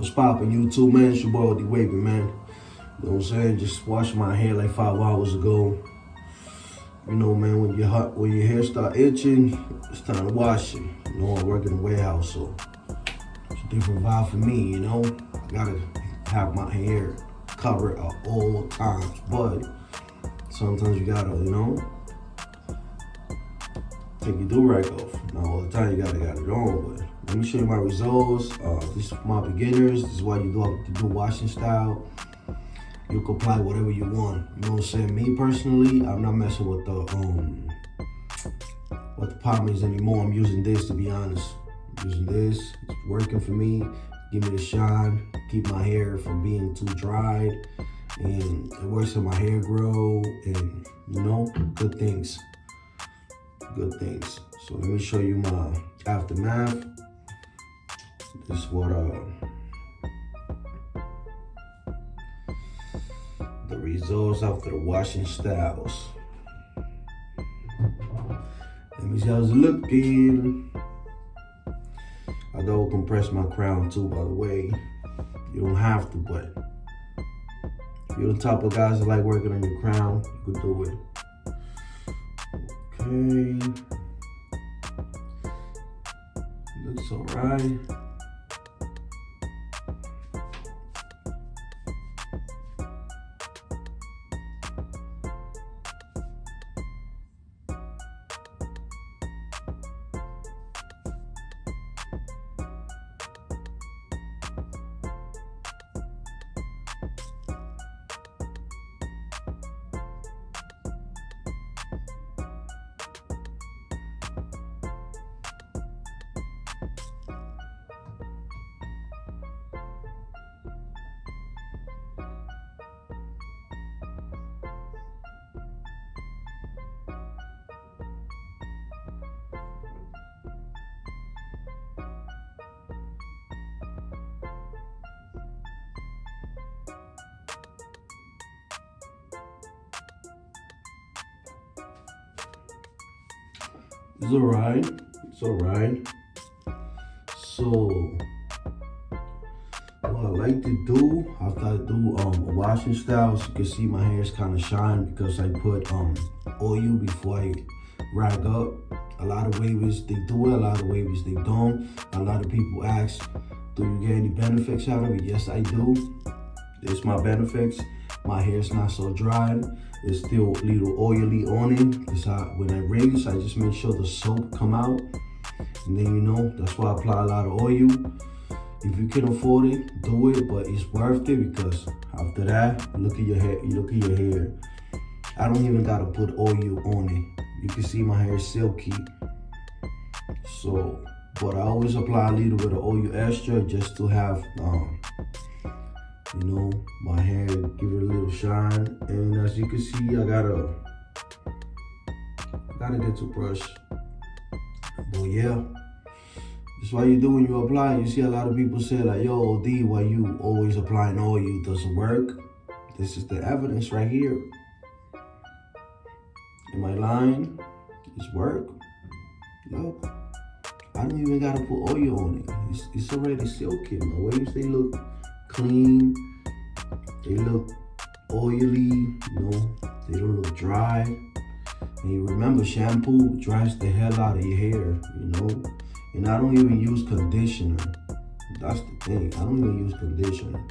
What's poppin' YouTube, man? It's your boy D Wavy, man. You know what I'm saying? Just washed my hair like 5 hours ago. You know, man, when your hair start itching, it's time to wash it. You know, I work in the warehouse, so it's a different vibe for me, you know? I gotta have my hair covered at all times, but sometimes you gotta, you know, take your do-rag off. Not all the time you gotta got it on, but let me show you my results. This is for my beginners. This is why you do washing style. You can apply whatever you want. You know what I'm saying? Me personally, I'm not messing with the pomades anymore. I'm using this, to be honest. I'm using this. It's working for me. Give me the shine. Keep my hair from being too dried, and it works for my hair grow, and you know, good things. Good things. So let me show you my aftermath. This is what the results after the washing styles. Let me see how it's looking. I double compress my crown too, by the way. You don't have to, but if you're the type of guys that like working on your crown, you could do it. Okay. Looks alright. It's alright. It's alright. So, what I like to do after I do a washing style, as you can see my hair is kind of shine because I put oil before I rag up. A lot of wavies they do it, a lot of wavies they don't. A lot of people ask, do you get any benefits out of it? Yes, I do. It's my benefits. My hair's not so dry. It's still a little oily on it. Because when I rinse, I just make sure the soap come out. And then, you know, that's why I apply a lot of oil. If you can afford it, do it, but it's worth it because after that, look at your hair. You look at your hair. I don't even gotta put oil on it. You can see my hair is silky. So, but I always apply a little bit of oil extra just to have, you know, my hair, give it a little shine. And as you can see, I gotta get to brush. But yeah, that's what you do when you apply. You see a lot of people say like, yo, OD, why you always applying oil? Doesn't work. This is the evidence right here. Am I lying? It's work. Look, I don't even gotta put oil on it. It's already silky. My waves, they look clean, they look oily, you know, they don't look dry. And you remember, shampoo dries the hell out of your hair, you know. And I don't even use conditioner. That's the thing, I don't even use conditioner.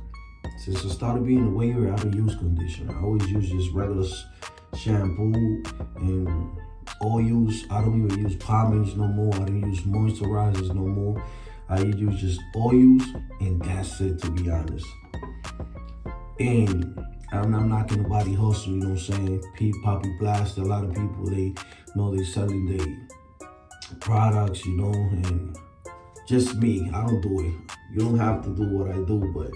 Since I started being a waver, I don't use conditioner. I always use just regular shampoo and oils. I don't even use pomades no more. I don't use moisturizers no more. I use just oils, and that's it, to be honest. And I'm not knocking nobody hustle, you know what I'm saying? Poppy Blast, a lot of people, they know they're selling their products, you know, and just me, I don't do it. You don't have to do what I do, but.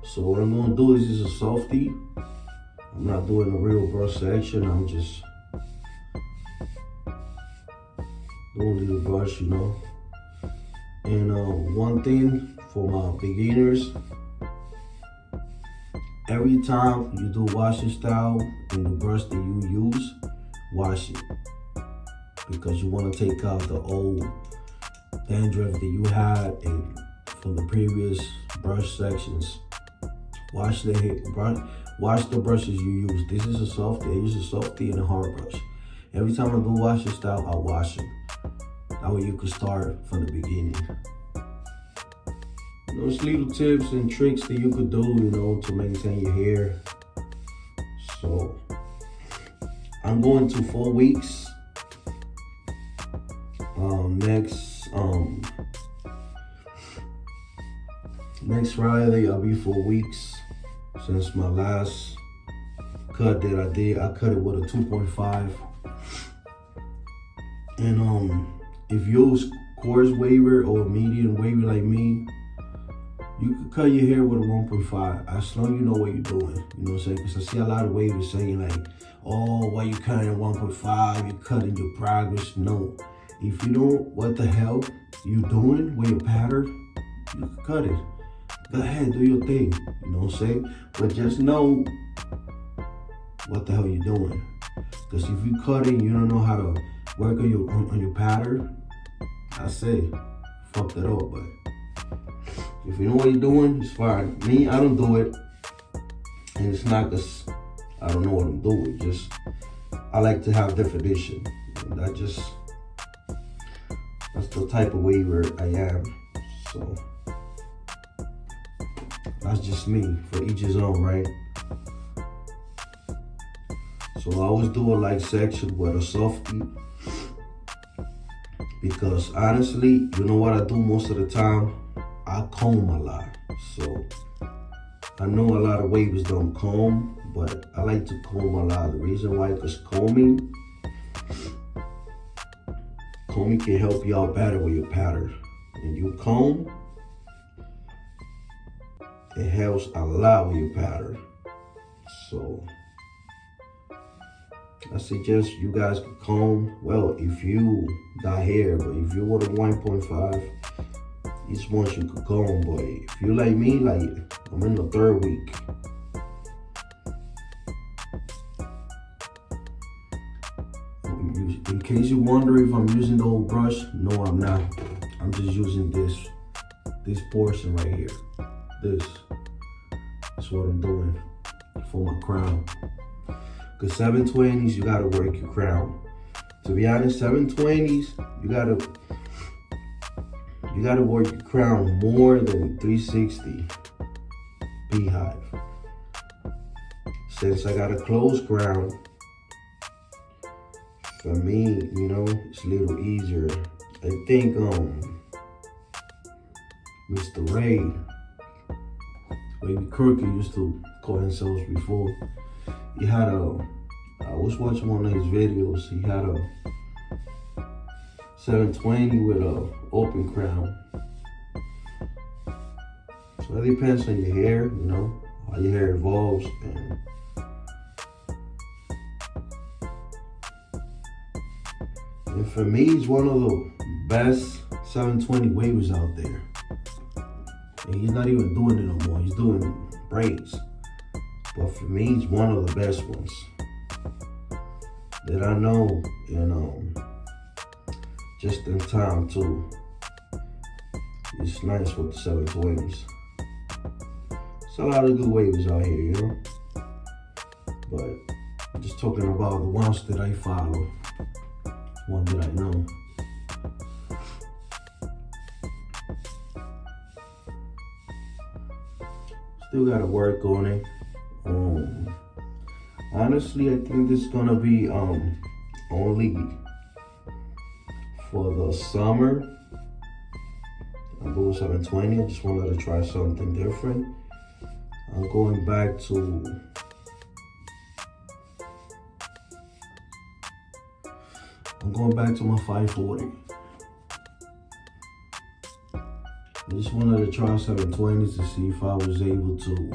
So what I'm gonna do is just a softie. I'm not doing a real brush section, I'm just doing a little brush, you know. And one thing for my beginners, every time you do washing style in the brush that you use, wash it. Because you want to take out the old dandruff that you had, and from the previous brush sections. Wash the brushes you use. This is a softy. I use a softy and a hard brush. Every time I do washing style, I wash them. That way you can start from the beginning. Those little tips and tricks that you could do, to maintain your hair. So I'm going to 4 weeks. Next Friday I'll be 4 weeks since my last cut that I did. I cut it with a 2.5. And if you use coarse waver or medium waver like me, you can cut your hair with a 1.5 as long as you know what you're doing. You know what I'm saying? Because I see a lot of wavers saying like, oh, why you cutting 1.5? You're cutting your progress. No. If you know what the hell you doing with your pattern, you can cut it. Go ahead, do your thing. You know what I'm saying? But just know what the hell you're doing. Because if you cut it, you don't know how to work on your pattern, I say, fuck that up. But if you know what you're doing, it's fine. Me, I don't do it. And it's not because I don't know what I'm doing. Just, I like to have definition. And that's the type of waver I am. So that's just me, for each his own, right? So I always do a light section with a softy, because honestly, you know what I do most of the time? I comb a lot. So I know a lot of wavers don't comb, but I like to comb a lot. The reason why, because combing can help you out better with your pattern. And you comb, it helps a lot with your pattern. So I suggest you guys could comb. Well, if you got hair, but if you want a 1.5, each one you could comb. But if you like me, like I'm in the 3rd week. In case you wonder if I'm using the old brush, no, I'm not. I'm just using this portion right here. That's what I'm doing for my crown. Because 720s, you gotta work your crown. To be honest, 720s, you gotta work your crown more than 360 beehive. Since I got a closed crown, for me, it's a little easier. I think Mr. Ray, Baby Crooked, used to call himself before. He had I was watching one of his videos. He had a 720 with a open crown. So it depends on your hair, how your hair evolves. And for me, he's one of the best 720 wavers out there. And he's not even doing it no more. He's doing braids. But for me, he's one of the best ones that I know. Just in time too. It's nice with the 720s. It's a lot of good wavers out here, But I'm just talking about the ones that I follow. One that I know. Still gotta work on it. Honestly, I think this is gonna be only for the summer. I'm going 720. I just wanted to try something different. I'm going back to my 540. I just wanted to try 720s to see if I was able to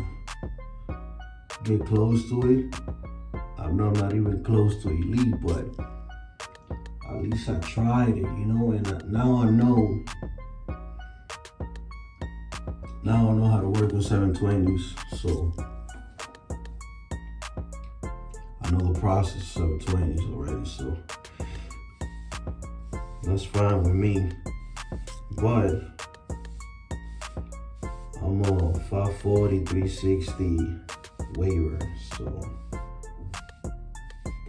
get close to it. I know I'm not even close to elite, but at least I tried it, and now I know how to work with 720s, so I know the process of 720s already, so that's fine with me. But I'm on 540, 360 waiver. So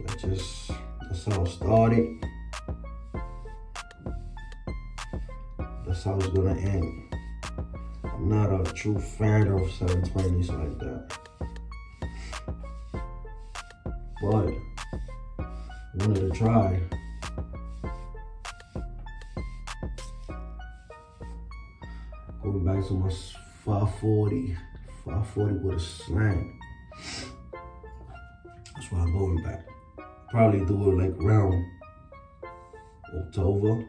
that's how it started. That's how it's gonna end. I'm not a true fan of 720s like that. But I wanted to try. Going back to my 540 with a slant. That's why I'm going back. Probably do it like around October.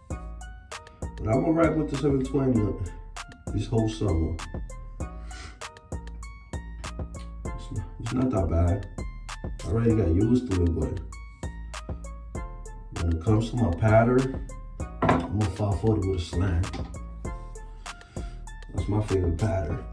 But I'm gonna ride with the 720 this whole summer. It's not that bad. I already got used to it, but when it comes to my pattern, I'm a 540 with a slant. That's my favorite pattern.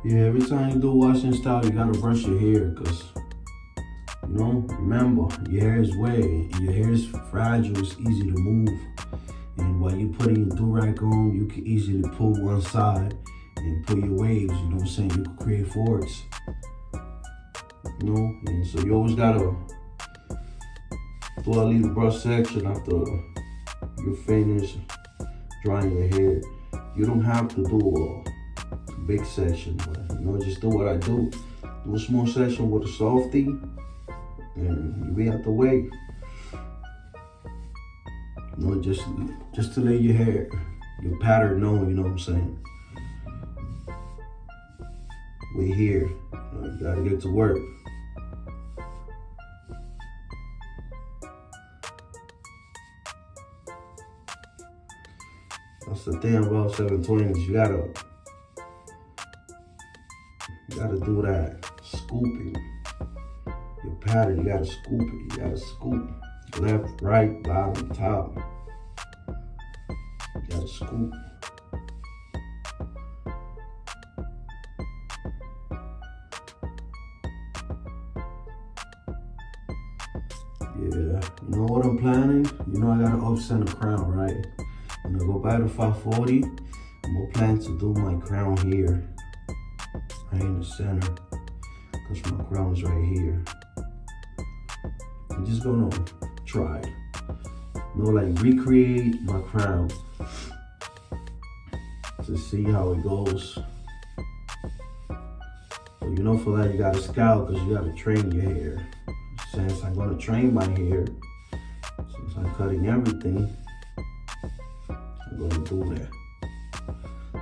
Yeah, every time you do washing style, you gotta brush your hair, cause you know, remember, your hair is wet, your hair is fragile, it's easy to move. And while you putting your do-rag on, you can easily pull one side and pull your waves, you know what I'm saying? You can create forks, you know? And so you always gotta do a little brush section after you finish drying your hair. You don't have to do a big section, but you know, just do what I do. Do a small section with a softie, and you be out the way. You know, just to let your hair, your pattern know, you know what I'm saying? We're here. You gotta get to work. That's the thing about 720s. You gotta do that scooping. Your pattern, you gotta scoop it. You gotta scoop left, right, bottom, top. You gotta scoop. Yeah, you know what I'm planning? You know I gotta off-center crown, right? When I go by the 540, I'm gonna plan to do my crown here. Right in the center, because my crown is right here. I'm just gonna try, you know, like recreate my crown to see how it goes. But you know, for that you gotta scout, because you gotta train your hair. Since I'm gonna train my hair, since I'm cutting everything, I'm gonna do that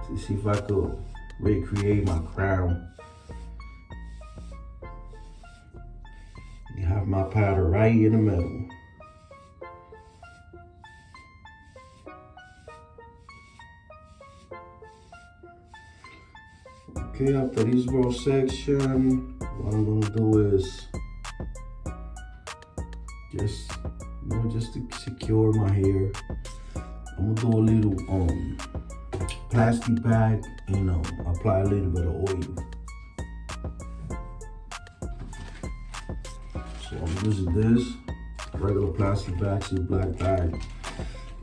to see if I could recreate my crown. You have my pattern right in the middle. Okay, after this row section, what I'm gonna do is just to secure my hair, I'm gonna do a little plastic bag and apply a little bit of oil. So I'm using this regular plastic bag, see black bag,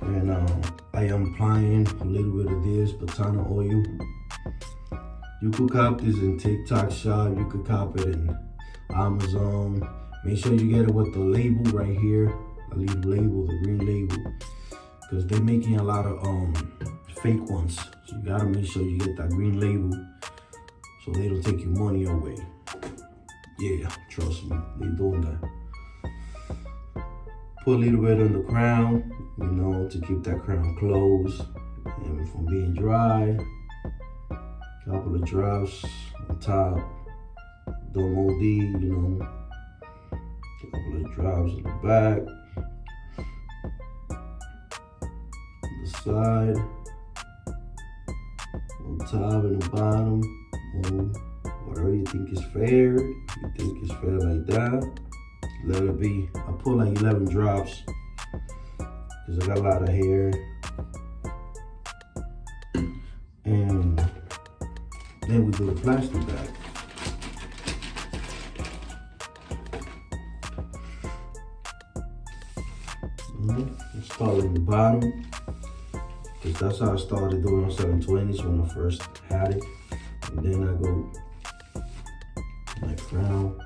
and I am applying a little bit of this Botana oil. You could cop this in TikTok shop, you could cop it in Amazon. Make sure you get it with the label right here, a little label, the green label, because they're making a lot of fake ones. So you gotta make sure you get that green label so they don't take your money away. Yeah, trust me, they doing that. Put a little bit on the crown, you know, to keep that crown closed and from being dry. Couple of drops on top. Don't OD, you know. Couple of drops on the back. On the side. On top and the bottom. Whatever you think is fair. If you think it's fair like that, let it be. I put like 11 drops because I got a lot of hair. And then we do the plastic bag. Start in the bottom, because that's how I started doing on 720s when I first had it. And then I go my crown.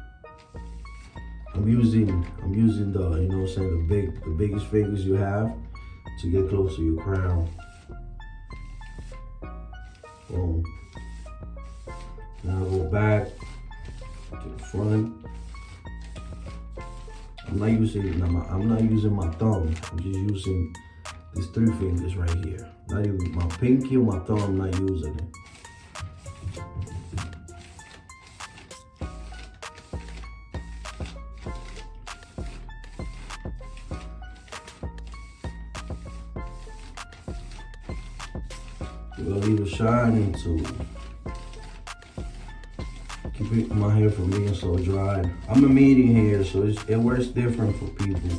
I'm using the, you know what I'm saying, the biggest fingers you have to get close to your crown. Boom. Now I go back to the front. I'm not using my thumb. I'm just using these 3 fingers right here. Not even my pinky or my thumb. I'm not using it. We're gonna leave it shining to keep my hair from being so dry. I'm a medium hair, so it works different for people.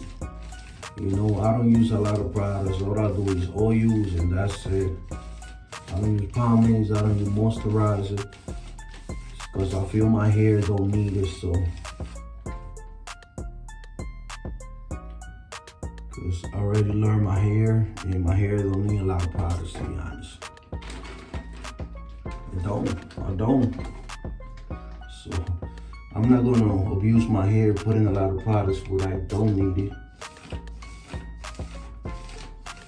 You know, I don't use a lot of products. All I do is oils and that's it. I don't use pomades, I don't use moisturizer, because I feel my hair don't need it, so. Because I already learned my hair, and my hair don't need a lot of products, to be honest. I don't. So I'm not gonna abuse my hair, put in a lot of products where I don't need it.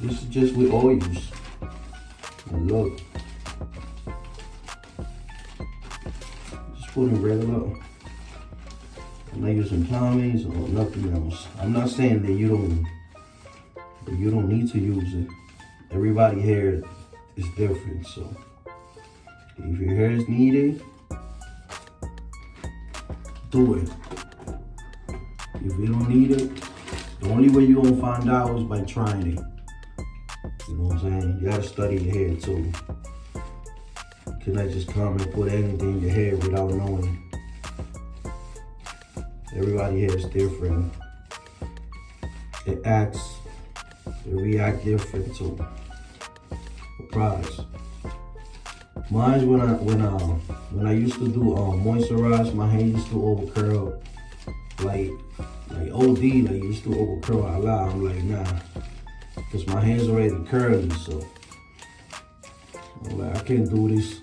This is just with oils. And look. Just putting regular. I'm not using pomades or nothing else. I'm not saying that you don't need to use it. Everybody's hair is different, so if your hair is needed, do it. If you don't need it, the only way you're gonna find out is by trying it. You know what I'm saying? You gotta study your hair too. You cannot just come and put anything in your hair without knowing. Everybody's hair is different. It react different to the products. Mine, when I used to do moisturize, my hair used to overcurl like OD, like used to overcurl a lot. I'm like, nah, because my hair's already curly, so I'm like, I can't do this.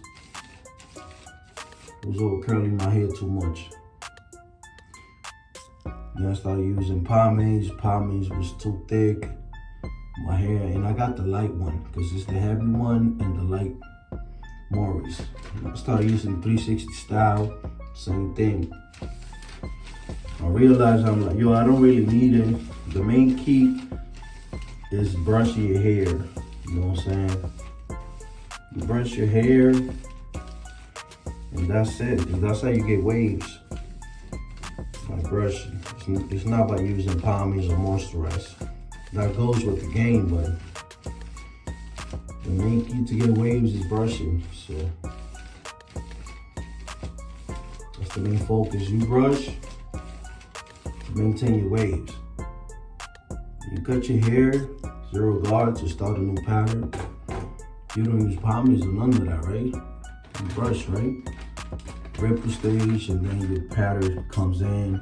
It was overcurling my hair too much. Then I started using pomades. Pomades was too thick. My hair, and I got the light one, because it's the heavy one and the light Morris. I started using 360 style, same thing. I realized, I'm like, yo, I don't really need it. The main key is brushing your hair. You know what I'm saying? You brush your hair, and that's it. That's how you get waves. By brushing. It's not by using pomades or moisturizer. That goes with the game, but the main key to get waves is brushing. So that's the main focus. You brush to maintain your waves. You cut your hair, zero guard to start a new pattern. You don't use pomades or none of that, right? You brush, right? Ripple stage, and then your pattern comes in.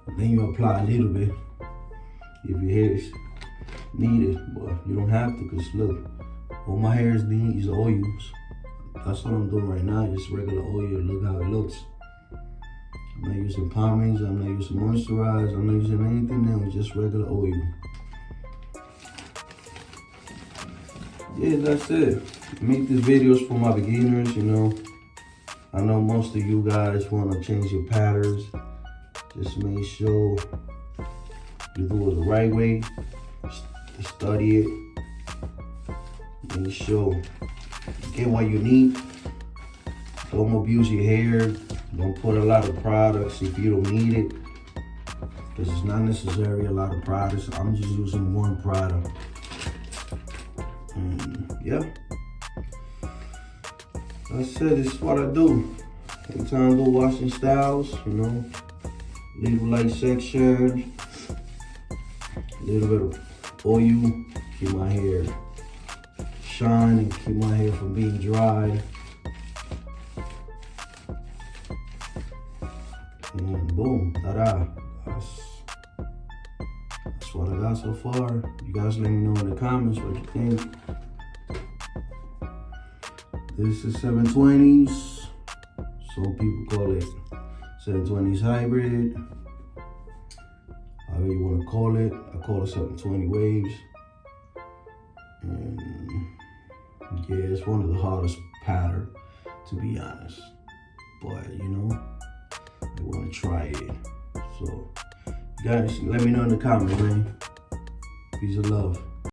And then you apply a little bit if your hair is needed, but you don't have to, because look, all my hair is needed is oils. That's what I'm doing right now, just regular oil. Look how it looks. I'm not using pomades, I'm not using moisturizer, I'm not using anything else, just regular oil. Yeah, that's it. I make these videos for my beginners, you know. I know most of you guys want to change your patterns. Just make sure you do it the right way. Study it. Make sure you get what you need. Don't abuse your hair. Don't put a lot of products if you don't need it. Because it's not necessarily a lot of products. I'm just using one product. And yeah. That's it. This is what I do. Every time I do washing styles, you know, little light section, little bit of oil, keep my hair shine and keep my hair from being dry. And boom, ta-da. That's what I got so far. You guys let me know in the comments what you think. This is 720s. Some people call it 720s hybrid. However you want to call it. I call it 720 waves. And yeah, it's one of the hardest pattern, to be honest. But you know, I want to try it. So, guys, let me know in the comments, man. Peace and love.